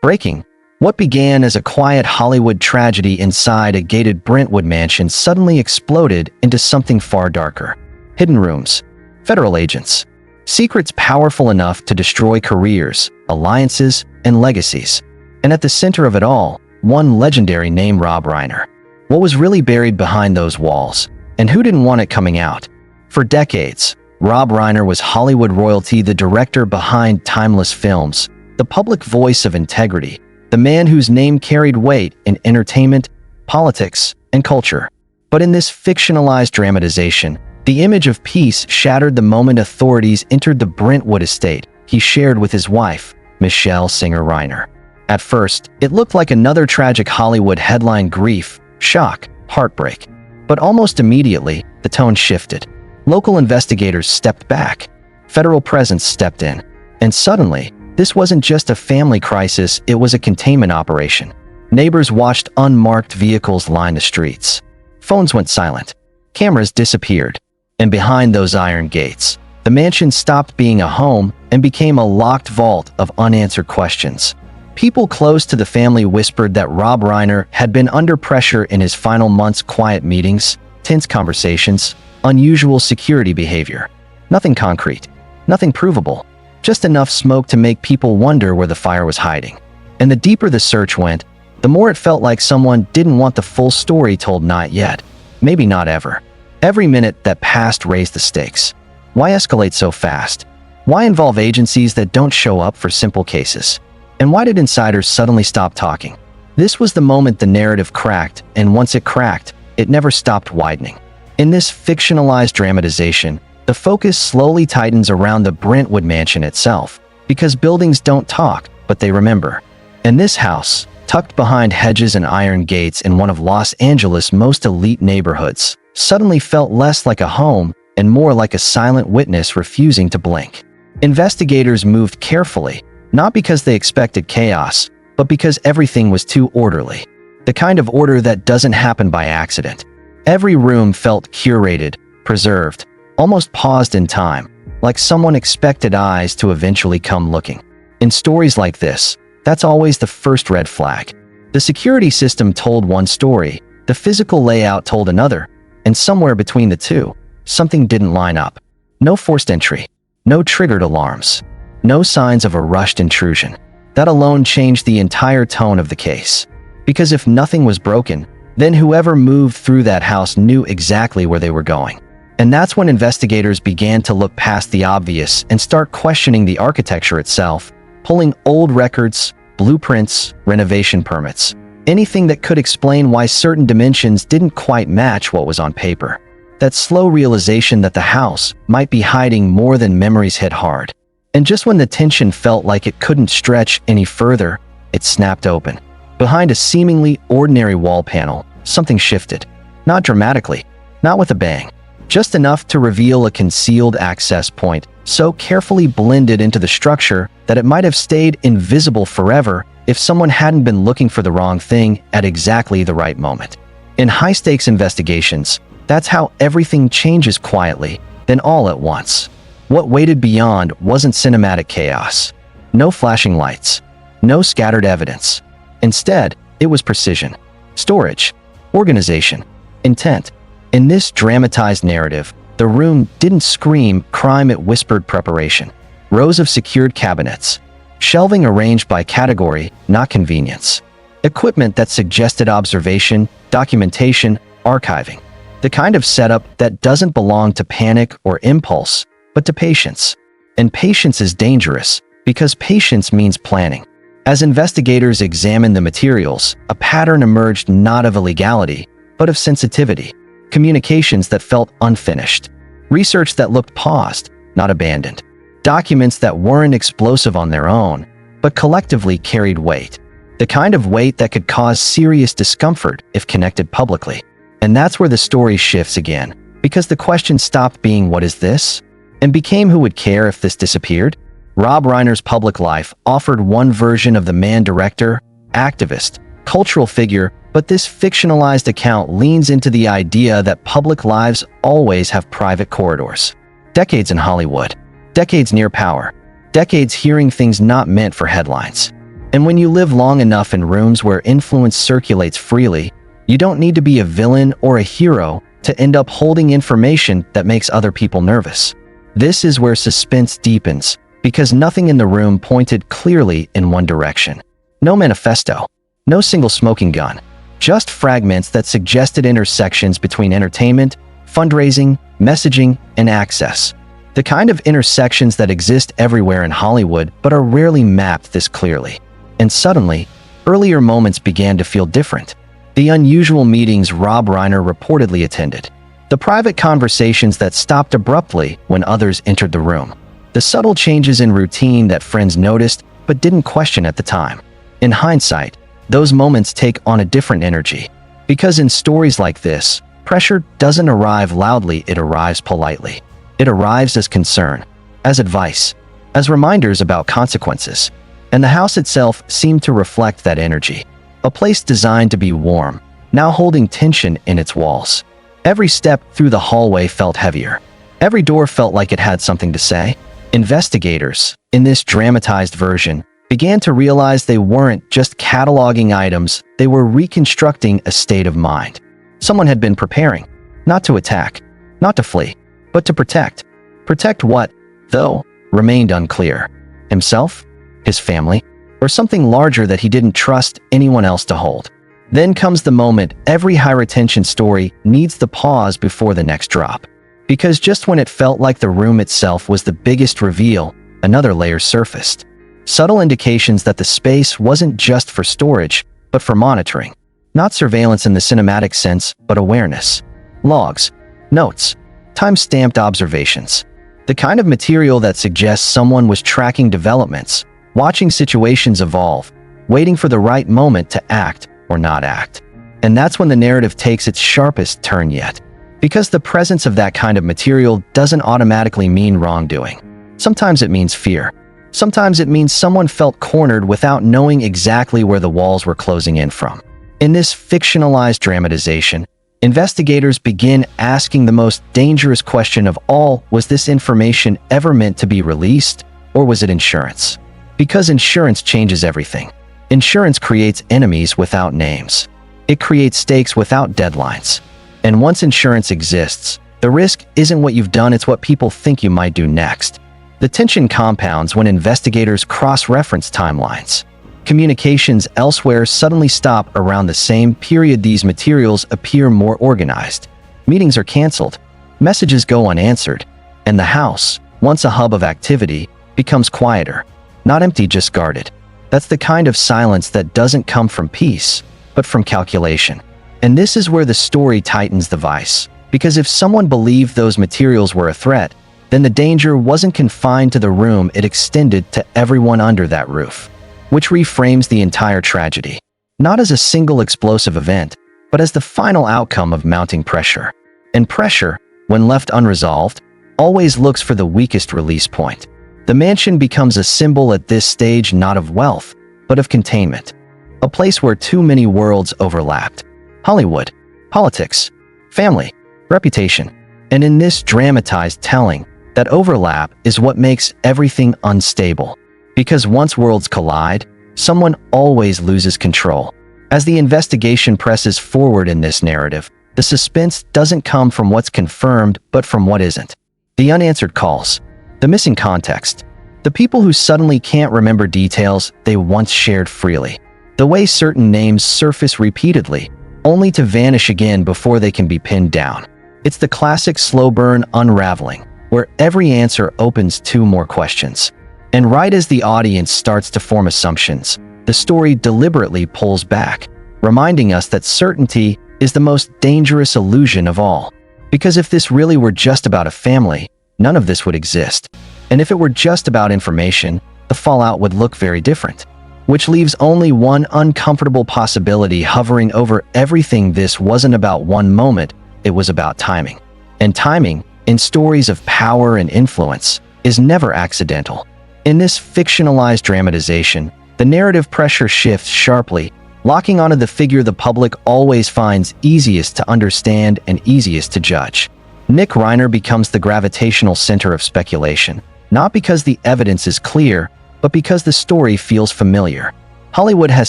Breaking. What began as a quiet Hollywood tragedy inside a gated Brentwood mansion suddenly exploded into something far darker. Hidden rooms. Federal agents. Secrets powerful enough to destroy careers, alliances, and legacies. And at the center of it all, one legendary name: Rob Reiner. What was really buried behind those walls? And who didn't want it coming out? For decades, Rob Reiner was Hollywood royalty, the director behind timeless films, the public voice of integrity, the man whose name carried weight in entertainment, politics, and culture. But in this fictionalized dramatization, the image of peace shattered the moment authorities entered the Brentwood estate he shared with his wife, Michelle Singer Reiner. At first, it looked like another tragic Hollywood headline: grief, shock, heartbreak. But almost immediately, the tone shifted. Local investigators stepped back. Federal presence stepped in. And suddenly, this wasn't just a family crisis, it was a containment operation. Neighbors watched unmarked vehicles line the streets. Phones went silent. Cameras disappeared. And behind those iron gates, the mansion stopped being a home and became a locked vault of unanswered questions. People close to the family whispered that Rob Reiner had been under pressure in his final months: quiet meetings, tense conversations, unusual security behavior. Nothing concrete, nothing provable, just enough smoke to make people wonder where the fire was hiding. And the deeper the search went, the more it felt like someone didn't want the full story told. Not yet, maybe not ever. Every minute that passed raised the stakes. Why escalate so fast? Why involve agencies that don't show up for simple cases? And why did insiders suddenly stop talking? This was the moment the narrative cracked, and once it cracked, it never stopped widening. In this fictionalized dramatization, the focus slowly tightens around the Brentwood mansion itself, because buildings don't talk, but they remember. And this house, tucked behind hedges and iron gates in one of Los Angeles' most elite neighborhoods, suddenly felt less like a home and more like a silent witness refusing to blink. Investigators moved carefully, not because they expected chaos, but because everything was too orderly. The kind of order that doesn't happen by accident. Every room felt curated, preserved, almost paused in time, like someone expected eyes to eventually come looking. In stories like this, that's always the first red flag. The security system told one story, the physical layout told another, and somewhere between the two, something didn't line up. No forced entry, no triggered alarms, no signs of a rushed intrusion. That alone changed the entire tone of the case. Because if nothing was broken, then whoever moved through that house knew exactly where they were going. And that's when investigators began to look past the obvious and start questioning the architecture itself, pulling old records, blueprints, renovation permits, anything that could explain why certain dimensions didn't quite match what was on paper. That slow realization that the house might be hiding more than memories hit hard. And just when the tension felt like it couldn't stretch any further, it snapped open. Behind a seemingly ordinary wall panel, something shifted. Not dramatically, not with a bang, just enough to reveal a concealed access point, so carefully blended into the structure that it might have stayed invisible forever if someone hadn't been looking for the wrong thing at exactly the right moment. In high-stakes investigations, that's how everything changes quietly, then all at once. What waited beyond wasn't cinematic chaos. No flashing lights. No scattered evidence. Instead, it was precision. Storage. Organization. Intent. In this dramatized narrative, the room didn't scream crime, it whispered preparation. Rows of secured cabinets. Shelving arranged by category, not convenience. Equipment that suggested observation, documentation, archiving. The kind of setup that doesn't belong to panic or impulse, but to patience. And patience is dangerous, because patience means planning. As investigators examined the materials, a pattern emerged, not of illegality, but of sensitivity. Communications that felt unfinished. Research that looked paused, not abandoned. Documents that weren't explosive on their own, but collectively carried weight. The kind of weight that could cause serious discomfort if connected publicly. And that's where the story shifts again, because the question stopped being "what is this?" and became "who would care if this disappeared?" Rob Reiner's public life offered one version of the man: director, activist, cultural figure, but this fictionalized account leans into the idea that public lives always have private corridors. Decades in Hollywood, decades near power, decades hearing things not meant for headlines. And when you live long enough in rooms where influence circulates freely, you don't need to be a villain or a hero to end up holding information that makes other people nervous. This is where suspense deepens, because nothing in the room pointed clearly in one direction. No manifesto, no single smoking gun, just fragments that suggested intersections between entertainment, fundraising, messaging, and access. The kind of intersections that exist everywhere in Hollywood but are rarely mapped this clearly. And suddenly, earlier moments began to feel different. The unusual meetings Rob Reiner reportedly attended. The private conversations that stopped abruptly when others entered the room. The subtle changes in routine that friends noticed but didn't question at the time. In hindsight, those moments take on a different energy. Because in stories like this, pressure doesn't arrive loudly, it arrives politely. It arrives as concern, as advice, as reminders about consequences. And the house itself seemed to reflect that energy. A place designed to be warm, now holding tension in its walls. Every step through the hallway felt heavier. Every door felt like it had something to say. Investigators, in this dramatized version, began to realize they weren't just cataloging items, they were reconstructing a state of mind. Someone had been preparing, not to attack, not to flee, but to protect. Protect what, though, remained unclear. Himself? His family? Or something larger that he didn't trust anyone else to hold? Then comes the moment every high-retention story needs the pause before the next drop. Because just when it felt like the room itself was the biggest reveal, another layer surfaced. Subtle indications that the space wasn't just for storage, but for monitoring. Not surveillance in the cinematic sense, but awareness. Logs, notes, time-stamped observations. The kind of material that suggests someone was tracking developments, watching situations evolve, waiting for the right moment to act or not act. And that's when the narrative takes its sharpest turn yet. Because the presence of that kind of material doesn't automatically mean wrongdoing. Sometimes it means fear. Sometimes it means someone felt cornered without knowing exactly where the walls were closing in from. In this fictionalized dramatization, investigators begin asking the most dangerous question of all: was this information ever meant to be released, or was it insurance? Because insurance changes everything. Insurance creates enemies without names. It creates stakes without deadlines. And once insurance exists, the risk isn't what you've done, it's what people think you might do next. The tension compounds when investigators cross-reference timelines. Communications elsewhere suddenly stop around the same period. These materials appear more organized. Meetings are canceled. Messages go unanswered. And the house, once a hub of activity, becomes quieter. Not empty, just guarded. That's the kind of silence that doesn't come from peace, but from calculation. And this is where the story tightens the vice. Because if someone believed those materials were a threat, then the danger wasn't confined to the room, it extended to everyone under that roof. Which reframes the entire tragedy. Not as a single explosive event, but as the final outcome of mounting pressure. And pressure, when left unresolved, always looks for the weakest release point. The mansion becomes a symbol at this stage not of wealth, but of containment. A place where too many worlds overlapped. Hollywood, politics, family, reputation. And in this dramatized telling, that overlap is what makes everything unstable. Because once worlds collide, someone always loses control. As the investigation presses forward in this narrative, the suspense doesn't come from what's confirmed, but from what isn't. The unanswered calls, the missing context, the people who suddenly can't remember details they once shared freely, the way certain names surface repeatedly, only to vanish again before they can be pinned down. It's the classic slow burn unraveling, where every answer opens two more questions. And right as the audience starts to form assumptions, the story deliberately pulls back, reminding us that certainty is the most dangerous illusion of all. Because if this really were just about a family, none of this would exist. And if it were just about information, the fallout would look very different. Which leaves only one uncomfortable possibility hovering over everything. This wasn't about one moment, it was about timing. And timing, in stories of power and influence, is never accidental. In this fictionalized dramatization, the narrative pressure shifts sharply, locking onto the figure the public always finds easiest to understand and easiest to judge. Nick Reiner becomes the gravitational center of speculation, not because the evidence is clear, but because the story feels familiar. Hollywood has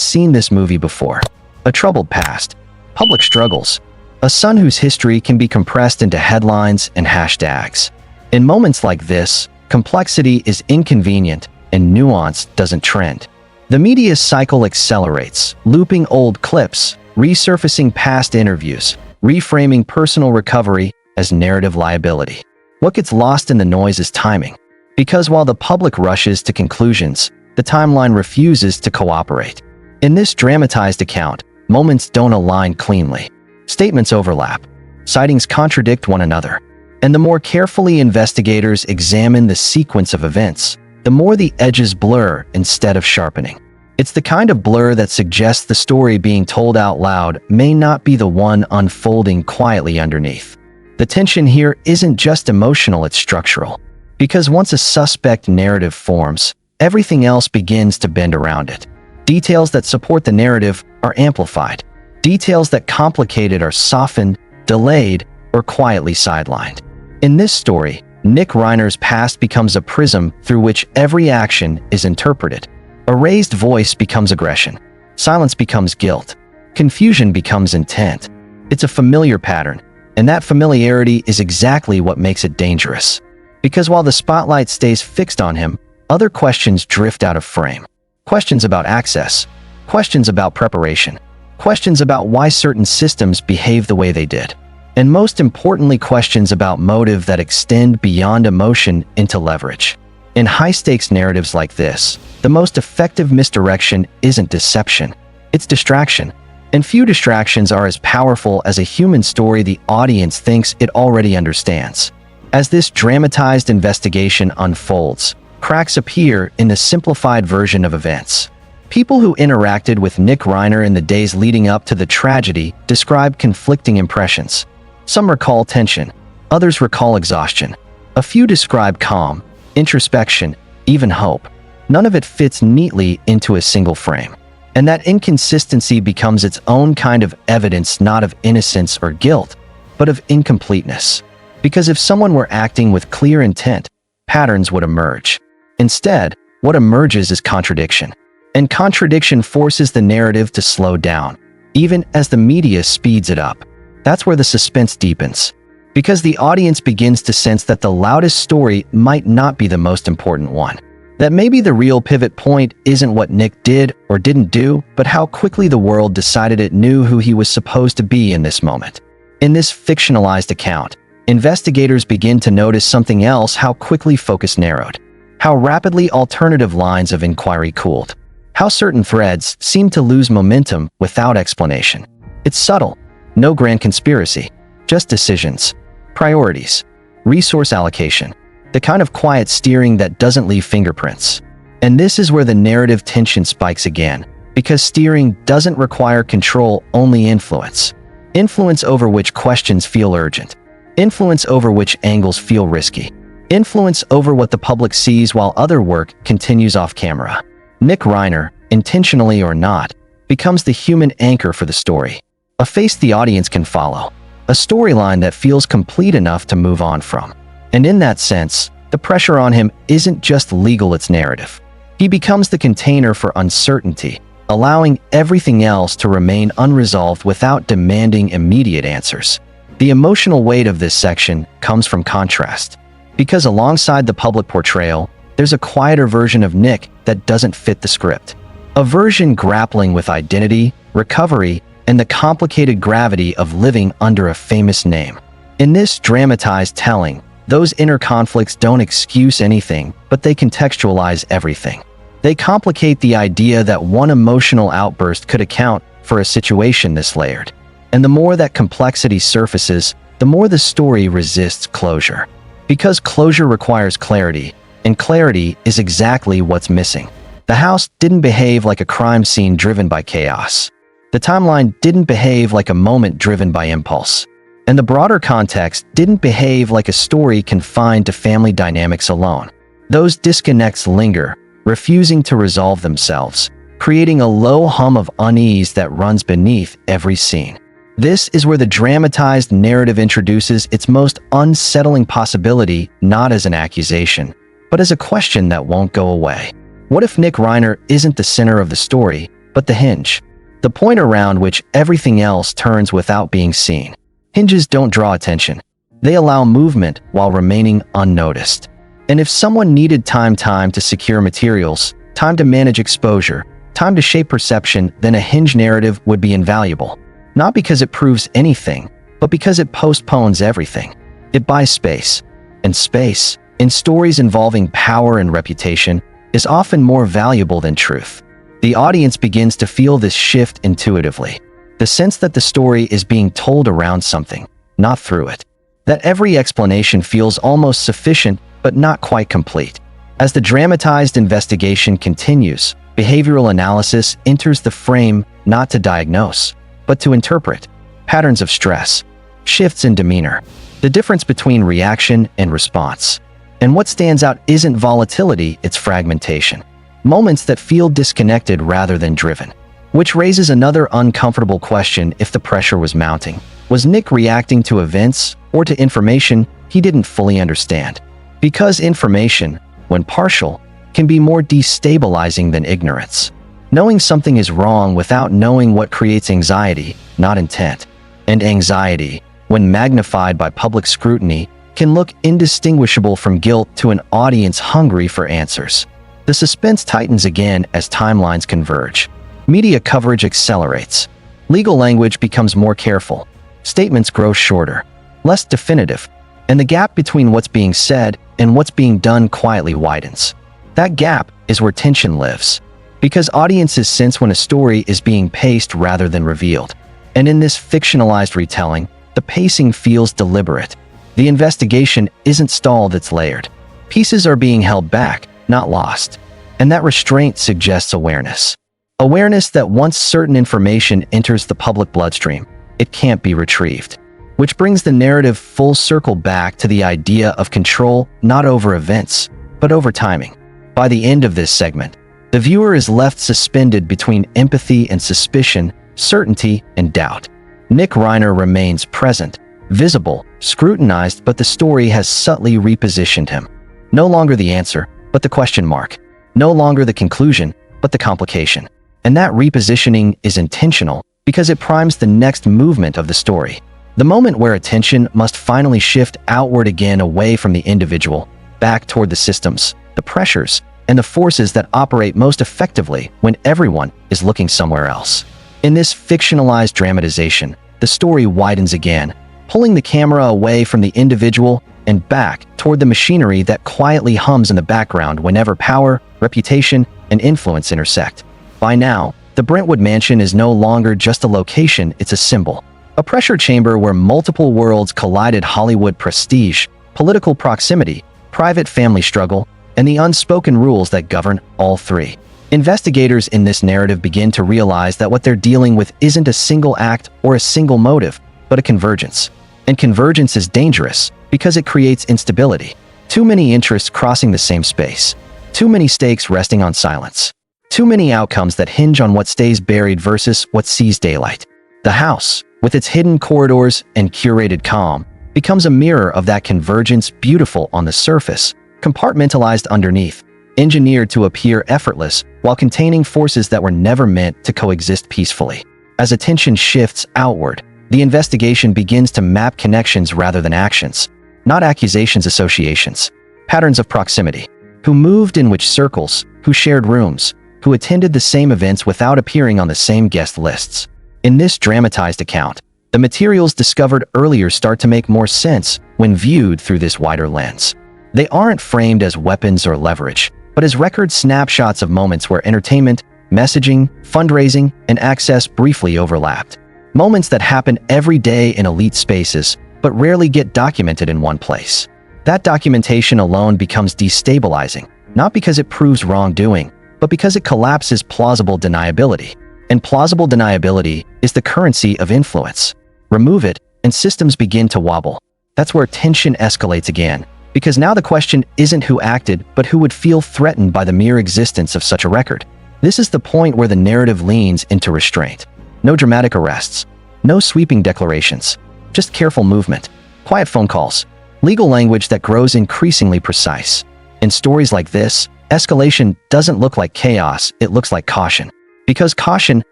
seen this movie before. A troubled past, public struggles, a son whose history can be compressed into headlines and hashtags. In moments like this, complexity is inconvenient and nuance doesn't trend. The media cycle accelerates, looping old clips, resurfacing past interviews, reframing personal recovery as narrative liability. What gets lost in the noise is timing. Because while the public rushes to conclusions, the timeline refuses to cooperate. In this dramatized account, moments don't align cleanly. Statements overlap. Sightings contradict one another. And the more carefully investigators examine the sequence of events, the more the edges blur instead of sharpening. It's the kind of blur that suggests the story being told out loud may not be the one unfolding quietly underneath. The tension here isn't just emotional, it's structural. Because once a suspect narrative forms, everything else begins to bend around it. Details that support the narrative are amplified. Details that complicate it are softened, delayed, or quietly sidelined. In this story, Nick Reiner's past becomes a prism through which every action is interpreted. A raised voice becomes aggression. Silence becomes guilt. Confusion becomes intent. It's a familiar pattern, and that familiarity is exactly what makes it dangerous. Because while the spotlight stays fixed on him, other questions drift out of frame. Questions about access, questions about preparation, questions about why certain systems behave the way they did, and most importantly, questions about motive that extend beyond emotion into leverage. In high-stakes narratives like this, the most effective misdirection isn't deception, it's distraction. And few distractions are as powerful as a human story the audience thinks it already understands. As this dramatized investigation unfolds, cracks appear in the simplified version of events. People who interacted with Nick Reiner in the days leading up to the tragedy describe conflicting impressions. Some recall tension, others recall exhaustion. A few describe calm, introspection, even hope. None of it fits neatly into a single frame. And that inconsistency becomes its own kind of evidence, not of innocence or guilt, but of incompleteness. Because if someone were acting with clear intent, patterns would emerge. Instead, what emerges is contradiction. And contradiction forces the narrative to slow down, even as the media speeds it up. That's where the suspense deepens. Because the audience begins to sense that the loudest story might not be the most important one. That maybe the real pivot point isn't what Nick did or didn't do, but how quickly the world decided it knew who he was supposed to be in this moment. In this fictionalized account, investigators begin to notice something else: how quickly focus narrowed, how rapidly alternative lines of inquiry cooled, how certain threads seem to lose momentum without explanation. It's subtle, no grand conspiracy, just decisions, priorities, resource allocation, the kind of quiet steering that doesn't leave fingerprints. And this is where the narrative tension spikes again, because steering doesn't require control, only influence. Influence over which questions feel urgent. Influence over which angles feel risky. Influence over what the public sees while other work continues off camera. Nick Reiner, intentionally or not, becomes the human anchor for the story. A face the audience can follow. A storyline that feels complete enough to move on from. And in that sense, the pressure on him isn't just legal, it's narrative. He becomes the container for uncertainty, allowing everything else to remain unresolved without demanding immediate answers. The emotional weight of this section comes from contrast. Because alongside the public portrayal, there's a quieter version of Nick that doesn't fit the script. A version grappling with identity, recovery, and the complicated gravity of living under a famous name. In this dramatized telling, those inner conflicts don't excuse anything, but they contextualize everything. They complicate the idea that one emotional outburst could account for a situation this layered. And the more that complexity surfaces, the more the story resists closure. Because closure requires clarity, and clarity is exactly what's missing. The house didn't behave like a crime scene driven by chaos. The timeline didn't behave like a moment driven by impulse. And the broader context didn't behave like a story confined to family dynamics alone. Those disconnects linger, refusing to resolve themselves, creating a low hum of unease that runs beneath every scene. This is where the dramatized narrative introduces its most unsettling possibility, not as an accusation, but as a question that won't go away. What if Nick Reiner isn't the center of the story, but the hinge. The point around which everything else turns without being seen. Hinges don't draw attention. They allow movement while remaining unnoticed. And if someone needed time to secure materials, time to manage exposure, time to shape perception, then a hinge narrative would be invaluable. Not because it proves anything, but because it postpones everything. It buys space. And space, in stories involving power and reputation, is often more valuable than truth. The audience begins to feel this shift intuitively. The sense that the story is being told around something, not through it. That every explanation feels almost sufficient, but not quite complete. As the dramatized investigation continues, behavioral analysis enters the frame not to diagnose, but to interpret patterns of stress, shifts in demeanor, the difference between reaction and response. And what stands out isn't volatility, it's fragmentation. Moments that feel disconnected rather than driven. Which raises another uncomfortable question: if the pressure was mounting, was Nick reacting to events or to information he didn't fully understand? Because information, when partial, can be more destabilizing than ignorance. Knowing something is wrong without knowing what creates anxiety, not intent. And anxiety, when magnified by public scrutiny, can look indistinguishable from guilt to an audience hungry for answers. The suspense tightens again as timelines converge. Media coverage accelerates. Legal language becomes more careful. Statements grow shorter, less definitive, and the gap between what's being said and what's being done quietly widens. That gap is where tension lives, because audiences sense when a story is being paced rather than revealed. And in this fictionalized retelling, the pacing feels deliberate. The investigation isn't stalled, it's layered. Pieces are being held back, not lost. And that restraint suggests awareness. Awareness that once certain information enters the public bloodstream, it can't be retrieved. Which brings the narrative full circle back to the idea of control, not over events, but over timing. By the end of this segment, the viewer is left suspended between empathy and suspicion, certainty and doubt. Nick Reiner remains present, visible, scrutinized, but the story has subtly repositioned him. No longer the answer, but the question mark. No longer the conclusion, but the complication. And that repositioning is intentional because it primes the next movement of the story. The moment where attention must finally shift outward again, away from the individual, back toward the systems, the pressures, and the forces that operate most effectively when everyone is looking somewhere else. In this fictionalized dramatization, the story widens again, pulling the camera away from the individual and back toward the machinery that quietly hums in the background whenever power, reputation, and influence intersect. By now, the Brentwood mansion is no longer just a location, it's a symbol. A pressure chamber where multiple worlds collided: Hollywood prestige, political proximity, private family struggle, and the unspoken rules that govern all three. Investigators in this narrative begin to realize that what they're dealing with isn't a single act or a single motive, but a convergence. And convergence is dangerous because it creates instability. Too many interests crossing the same space. Too many stakes resting on silence. Too many outcomes that hinge on what stays buried versus what sees daylight. The house, with its hidden corridors and curated calm, becomes a mirror of that convergence, beautiful on the surface, compartmentalized underneath, engineered to appear effortless while containing forces that were never meant to coexist peacefully. As attention shifts outward, the investigation begins to map connections rather than actions, not accusations, associations, patterns of proximity. Who moved in which circles, who shared rooms, who attended the same events without appearing on the same guest lists. In this dramatized account, the materials discovered earlier start to make more sense when viewed through this wider lens. They aren't framed as weapons or leverage, but as record snapshots of moments where entertainment, messaging, fundraising, and access briefly overlapped. Moments that happen every day in elite spaces, but rarely get documented in one place. That documentation alone becomes destabilizing, not because it proves wrongdoing, but because it collapses plausible deniability. And plausible deniability is the currency of influence. Remove it, and systems begin to wobble. That's where tension escalates again, because now the question isn't who acted, but who would feel threatened by the mere existence of such a record. This is the point where the narrative leans into restraint. No dramatic arrests, no sweeping declarations, just careful movement, quiet phone calls, legal language that grows increasingly precise. In stories like this, escalation doesn't look like chaos, it looks like caution. Because caution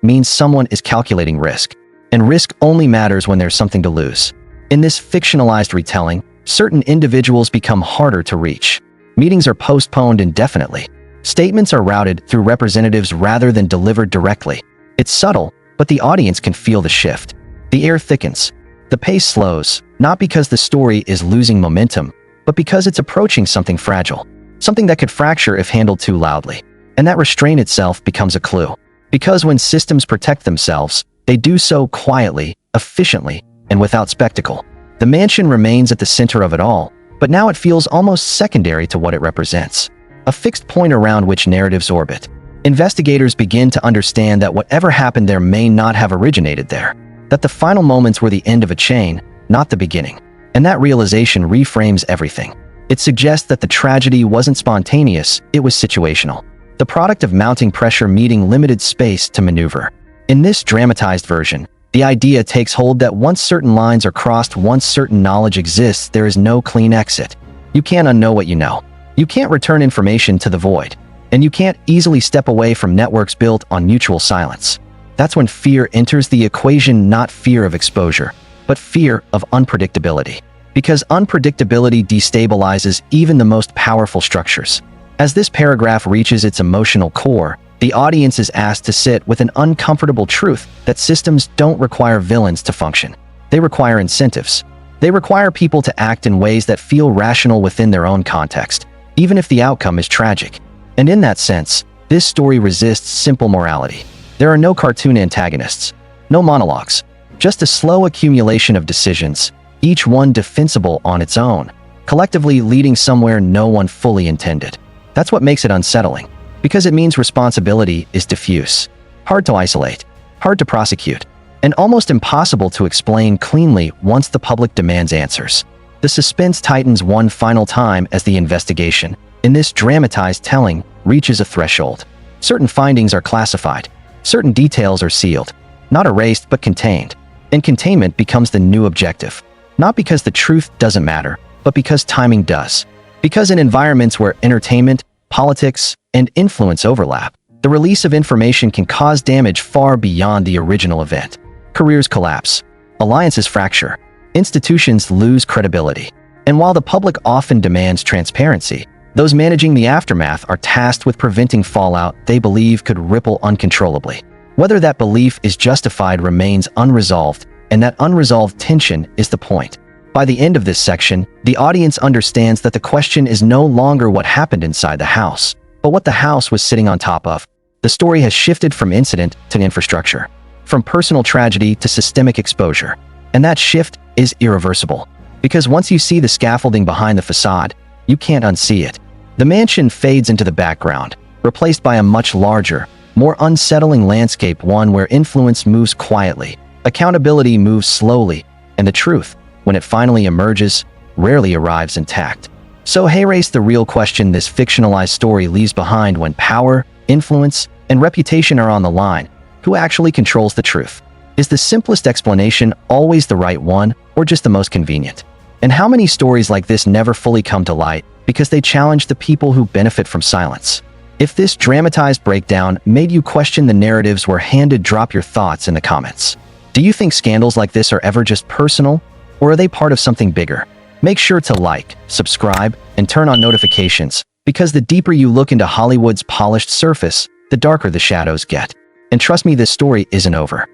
means someone is calculating risk, and risk only matters when there's something to lose. In this fictionalized retelling, certain individuals become harder to reach. Meetings are postponed indefinitely. Statements are routed through representatives rather than delivered directly. It's subtle, but the audience can feel the shift. The air thickens. The pace slows, not because the story is losing momentum, but because it's approaching something fragile, something that could fracture if handled too loudly. And that restraint itself becomes a clue. Because when systems protect themselves, they do so quietly, efficiently, and without spectacle. The mansion remains at the center of it all, but now it feels almost secondary to what it represents. A fixed point around which narratives orbit. Investigators begin to understand that whatever happened there may not have originated there. That the final moments were the end of a chain, not the beginning. And that realization reframes everything. It suggests that the tragedy wasn't spontaneous, it was situational. The product of mounting pressure meeting limited space to maneuver. In this dramatized version, the idea takes hold that once certain lines are crossed, once certain knowledge exists, there is no clean exit. You can't unknow what you know. You can't return information to the void. And you can't easily step away from networks built on mutual silence. That's when fear enters the equation, not fear of exposure, but fear of unpredictability. Because unpredictability destabilizes even the most powerful structures. As this paragraph reaches its emotional core, the audience is asked to sit with an uncomfortable truth that systems don't require villains to function. They require incentives. They require people to act in ways that feel rational within their own context, even if the outcome is tragic. And in that sense, this story resists simple morality. There are no cartoon antagonists, no monologues, just a slow accumulation of decisions, each one defensible on its own, collectively leading somewhere no one fully intended. That's what makes it unsettling, because it means responsibility is diffuse, hard to isolate, hard to prosecute, and almost impossible to explain cleanly once the public demands answers. The suspense tightens one final time as the investigation, in this dramatized telling, reaches a threshold. Certain findings are classified. Certain details are sealed, not erased but contained. And containment becomes the new objective. Not because the truth doesn't matter, but because timing does. Because in environments where entertainment, politics, and influence overlap, the release of information can cause damage far beyond the original event. Careers collapse. Alliances fracture. Institutions lose credibility. And while the public often demands transparency, those managing the aftermath are tasked with preventing fallout they believe could ripple uncontrollably. Whether that belief is justified remains unresolved, and that unresolved tension is the point. By the end of this section, the audience understands that the question is no longer what happened inside the house, but what the house was sitting on top of. The story has shifted from incident to infrastructure, from personal tragedy to systemic exposure. And that shift is irreversible, because once you see the scaffolding behind the facade, you can't unsee it. The mansion fades into the background, replaced by a much larger, more unsettling landscape, one where influence moves quietly, accountability moves slowly, and the truth, when it finally emerges, rarely arrives intact. So race the real question this fictionalized story leaves behind: when power, influence, and reputation are on the line, who actually controls the truth? Is the simplest explanation always the right one, or just the most convenient? And how many stories like this never fully come to light because they challenge the people who benefit from silence? If this dramatized breakdown made you question the narratives we're handed, drop your thoughts in the comments. Do you think scandals like this are ever just personal, or are they part of something bigger? Make sure to like, subscribe, and turn on notifications, because the deeper you look into Hollywood's polished surface, the darker the shadows get. And trust me, this story isn't over.